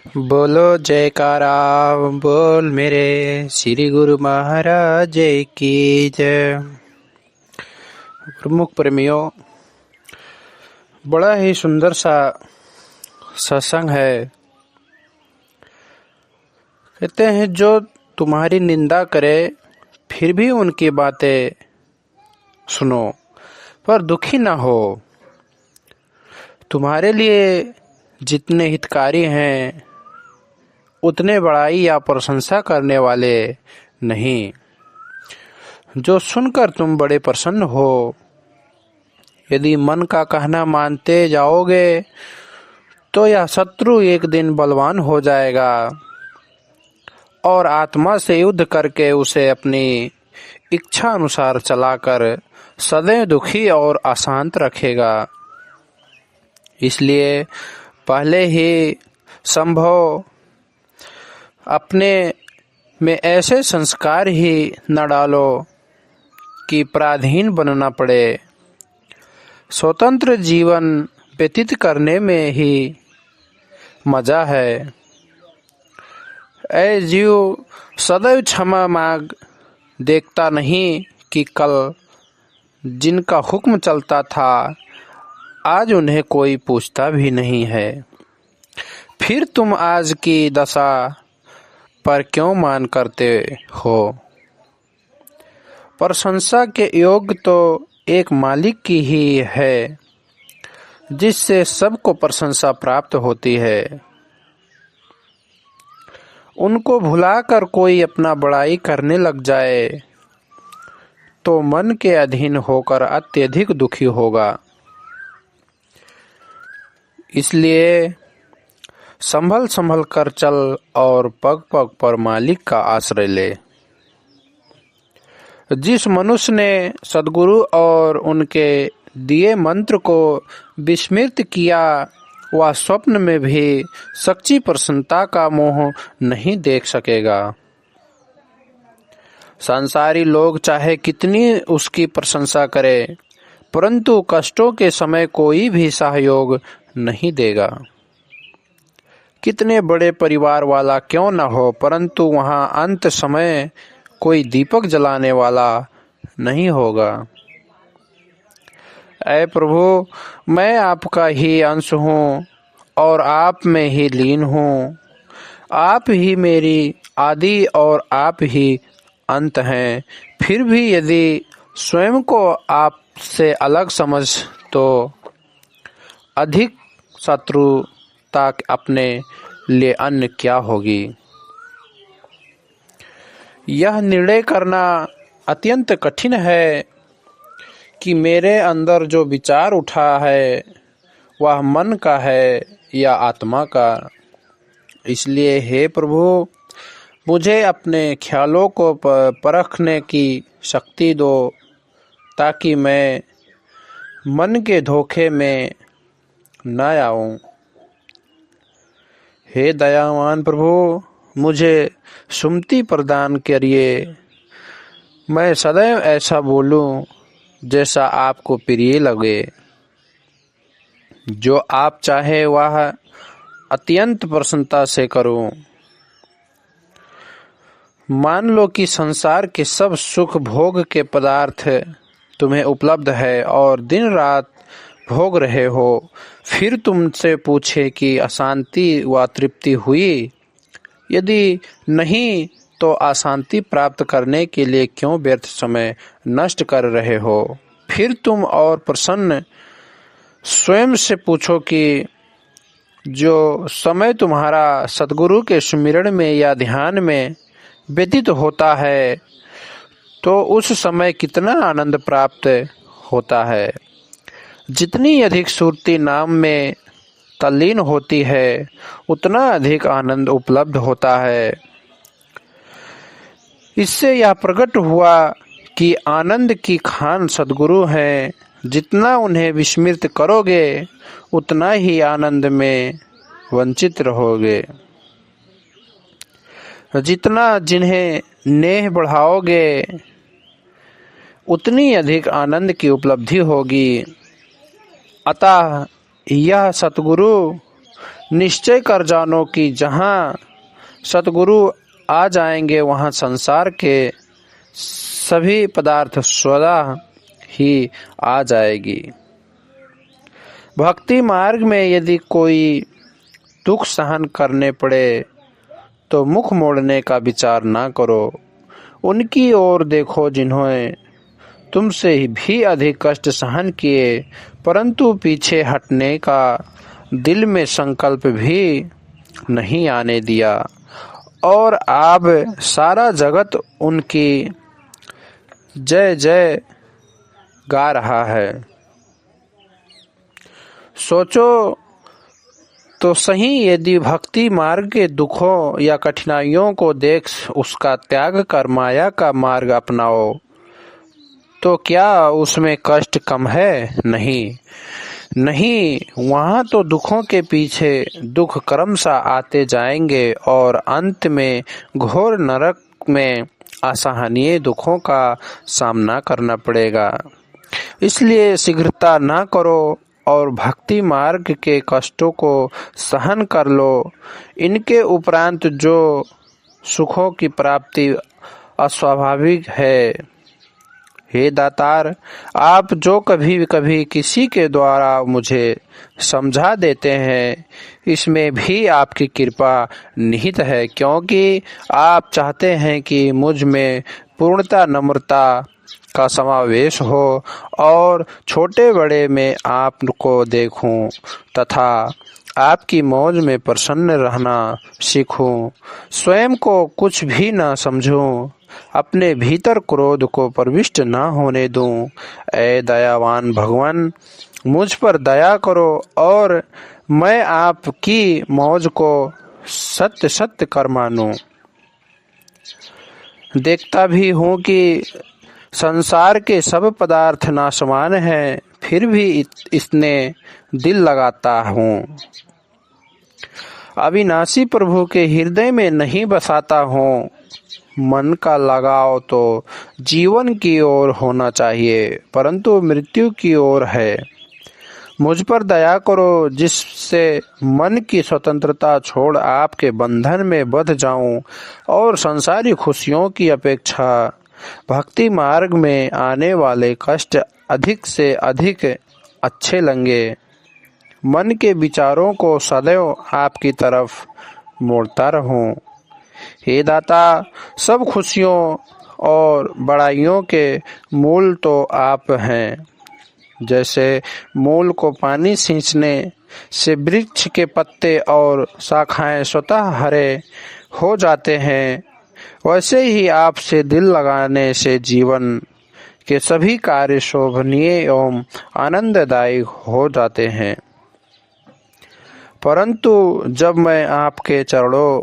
बोलो जयकारा बोल मेरे श्री गुरु महाराज की जय। प्रमुख प्रेमियों, बड़ा ही सुंदर सा सत्संग है। कहते हैं जो तुम्हारी निंदा करे फिर भी उनकी बातें सुनो, पर दुखी ना हो। तुम्हारे लिए जितने हितकारी हैं उतने बड़ाई या प्रशंसा करने वाले नहीं। जो सुनकर तुम बड़े प्रसन्न हो, यदि मन का कहना मानते जाओगे तो यह शत्रु एक दिन बलवान हो जाएगा और आत्मा से युद्ध करके उसे अपनी इच्छा अनुसार चलाकर सदैव दुखी और अशांत रखेगा। इसलिए पहले ही संभव अपने में ऐसे संस्कार ही न डालो कि पराधीन बनना पड़े। स्वतंत्र जीवन व्यतीत करने में ही मजा है। ऐ जीव, सदैव क्षमा मांग। देखता नहीं कि कल जिनका हुक्म चलता था आज उन्हें कोई पूछता भी नहीं है। फिर तुम आज की दशा पर क्यों मान करते हो? प्रशंसा के योग्य तो एक मालिक की ही है जिससे सबको प्रशंसा प्राप्त होती है। उनको भुलाकर कोई अपना बड़ाई करने लग जाए तो मन के अधीन होकर अत्यधिक दुखी होगा। इसलिए संभल संभल कर चल और पग पग पर मालिक का आश्रय ले। जिस मनुष्य ने सद्गुरु और उनके दिए मंत्र को विस्मृत किया, वह स्वप्न में भी सच्ची प्रसन्नता का मोह नहीं देख सकेगा। संसारी लोग चाहे कितनी उसकी प्रशंसा करें, परंतु कष्टों के समय कोई भी सहयोग नहीं देगा। कितने बड़े परिवार वाला क्यों न हो, परंतु वहां अंत समय कोई दीपक जलाने वाला नहीं होगा। ऐ प्रभु, मैं आपका ही अंश हूँ और आप में ही लीन हूँ। आप ही मेरी आदि और आप ही अंत हैं। फिर भी यदि स्वयं को आपसे अलग समझ तो अधिक शत्रुता अपने लिए अन्य क्या होगी। यह निर्णय करना अत्यंत कठिन है कि मेरे अंदर जो विचार उठा है वह मन का है या आत्मा का। इसलिए हे प्रभु, मुझे अपने ख्यालों को परखने की शक्ति दो ताकि मैं मन के धोखे में न आऊं। हे दयावान प्रभु, मुझे सुमति प्रदान करिए। मैं सदैव ऐसा बोलूं जैसा आपको प्रिय लगे। जो आप चाहे वह अत्यंत प्रसन्नता से करूं। मान लो कि संसार के सब सुख भोग के पदार्थ तुम्हें उपलब्ध है और दिन रात भोग रहे हो। फिर तुमसे पूछे कि अशांति व तृप्ति हुई? यदि नहीं तो अशांति प्राप्त करने के लिए क्यों व्यर्थ समय नष्ट कर रहे हो? फिर तुम और प्रसन्न स्वयं से पूछो कि जो समय तुम्हारा सद्गुरु के सुमिरन में या ध्यान में व्यतीत होता है तो उस समय कितना आनंद प्राप्त होता है। जितनी अधिक सुरती नाम में तल्लीन होती है उतना अधिक आनंद उपलब्ध होता है। इससे यह प्रकट हुआ कि आनंद की खान सद्गुरु हैं। जितना उन्हें विस्मृत करोगे उतना ही आनंद में वंचित रहोगे। जितना जिन्हें नेह बढ़ाओगे उतनी अधिक आनंद की उपलब्धि होगी। अतः यह सतगुरु निश्चय कर जानो कि जहाँ सतगुरु आ जाएंगे वहाँ संसार के सभी पदार्थ स्वतः ही आ जाएगी। भक्ति मार्ग में यदि कोई दुख सहन करने पड़े तो मुख मोड़ने का विचार ना करो। उनकी ओर देखो जिन्होंने तुमसे भी अधिक कष्ट सहन किए, परंतु पीछे हटने का दिल में संकल्प भी नहीं आने दिया, और अब सारा जगत उनकी जय जय गा रहा है। सोचो तो सही, यदि भक्ति मार्ग के दुखों या कठिनाइयों को देख उसका त्याग कर माया का मार्ग अपनाओ तो क्या उसमें कष्ट कम है? नहीं, वहाँ तो दुखों के पीछे दुख क्रमशः आते जाएंगे और अंत में घोर नरक में असहनीय दुखों का सामना करना पड़ेगा। इसलिए शीघ्रता न करो और भक्ति मार्ग के कष्टों को सहन कर लो। इनके उपरांत जो सुखों की प्राप्ति अस्वाभाविक है। हे दातार, आप जो कभी कभी किसी के द्वारा मुझे समझा देते हैं, इसमें भी आपकी कृपा निहित है, क्योंकि आप चाहते हैं कि मुझ में पूर्णता नम्रता का समावेश हो और छोटे बड़े में आपको देखूं तथा आपकी मौज में प्रसन्न रहना सीखूं। स्वयं को कुछ भी न समझूं, अपने भीतर क्रोध को प्रविष्ट न होने दूं। ऐ दयावान भगवान, मुझ पर दया करो और मैं आपकी मौज को सत्य सत्य कर मानूं। देखता भी हूँ कि संसार के सब पदार्थ नाशवान हैं, फिर भी इसने दिल लगाता हूँ। अविनाशी प्रभु के हृदय में नहीं बसाता हूँ। मन का लगाव तो जीवन की ओर होना चाहिए, परंतु मृत्यु की ओर है। मुझ पर दया करो, जिससे मन की स्वतंत्रता छोड़ आपके बंधन में बंध जाऊं और संसारी खुशियों की अपेक्षा भक्ति मार्ग में आने वाले कष्ट अधिक से अधिक अच्छे लगे। मन के विचारों को सदैव आपकी तरफ मोड़ता रहूं। हे दाता, सब खुशियों और बड़ाइयों के मूल तो आप हैं। जैसे मूल को पानी सींचने से वृक्ष के पत्ते और शाखाएं स्वतः हरे हो जाते हैं, वैसे ही आपसे दिल लगाने से जीवन के सभी कार्य शोभनीय एवं आनंददायी हो जाते हैं। परंतु जब मैं आपके चरणों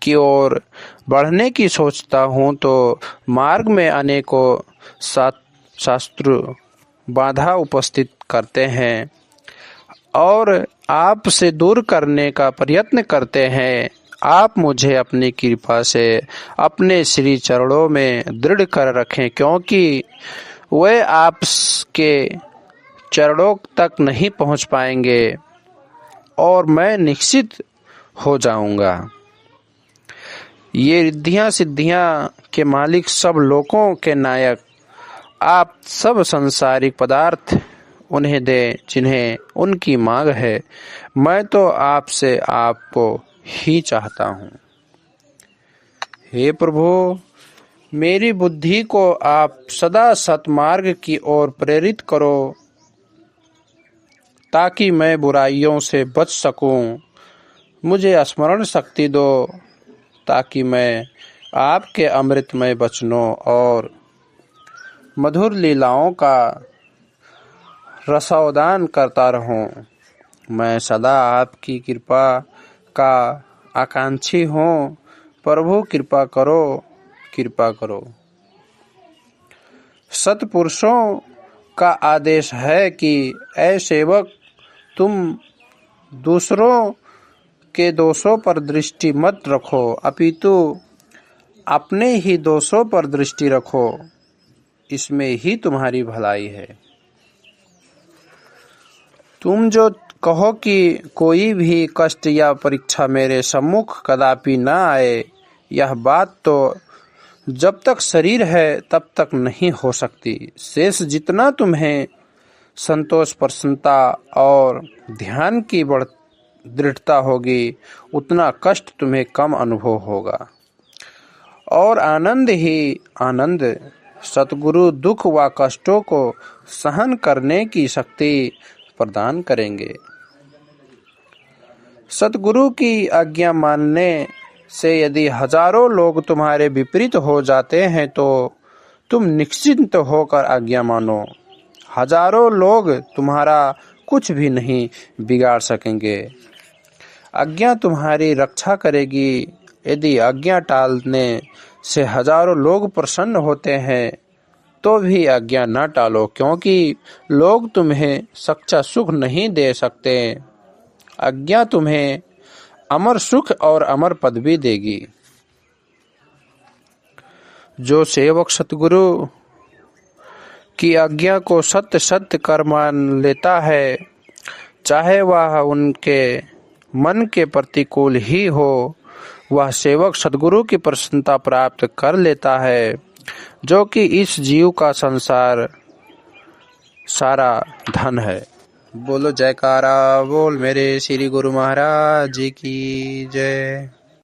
की ओर बढ़ने की सोचता हूँ तो मार्ग में अनेकों शास्त्र बाधा उपस्थित करते हैं और आपसे दूर करने का प्रयत्न करते हैं। आप मुझे अपनी कृपा से अपने श्री चरणों में दृढ़ कर रखें, क्योंकि वे आपके चरणों तक नहीं पहुँच पाएंगे और मैं निश्चित हो जाऊंगा। ये रिद्धियाँ सिद्धियाँ के मालिक, सब लोगों के नायक, आप सब सांसारिक पदार्थ उन्हें दे जिन्हें उनकी मांग है। मैं तो आपसे आपको ही चाहता हूँ। हे प्रभु, मेरी बुद्धि को आप सदा सतमार्ग की ओर प्रेरित करो, ताकि मैं बुराइयों से बच सकूं। मुझे स्मरण शक्ति दो, ताकि मैं आपके अमृतमय वचनों और मधुर लीलाओं का रसावदान करता रहूं। मैं सदा आपकी कृपा का आकांक्षी हूँ। प्रभु कृपा करो, कृपा करो। सत्पुरुषों का आदेश है कि ऐ सेवक, तुम दूसरों के दोषों पर दृष्टि मत रखो, अपितु अपने ही दोषों पर दृष्टि रखो, इसमें ही तुम्हारी भलाई है। तुम जो कहो कि कोई भी कष्ट या परीक्षा मेरे सम्मुख कदापि न आए, यह बात तो जब तक शरीर है तब तक नहीं हो सकती। शेष जितना तुम्हें संतोष, प्रसन्नता और ध्यान की दृढ़ता होगी, उतना कष्ट तुम्हें कम अनुभव होगा और आनंद ही आनंद। सतगुरु दुख व कष्टों को सहन करने की शक्ति प्रदान करेंगे। सतगुरु की आज्ञा मानने से यदि हजारों लोग तुम्हारे विपरीत हो जाते हैं तो तुम निश्चिंत होकर आज्ञा मानो। हजारों लोग तुम्हारा कुछ भी नहीं बिगाड़ सकेंगे। आज्ञा तुम्हारी रक्षा करेगी। यदि आज्ञा टालने से हजारों लोग प्रसन्न होते हैं तो भी आज्ञा न टालो, क्योंकि लोग तुम्हें सच्चा सुख नहीं दे सकते। आज्ञा तुम्हें अमर सुख और अमर पदवी देगी। जो सेवक सतगुरु की आज्ञा को सत्य सत्य कर मान लेता है, चाहे वह उनके मन के प्रतिकूल ही हो, वह सेवक सतगुरु की प्रसन्नता प्राप्त कर लेता है, जो कि इस जीव का संसार सारा धन है। बोलो जयकारा बोल मेरे श्री गुरु महाराज जी की जय।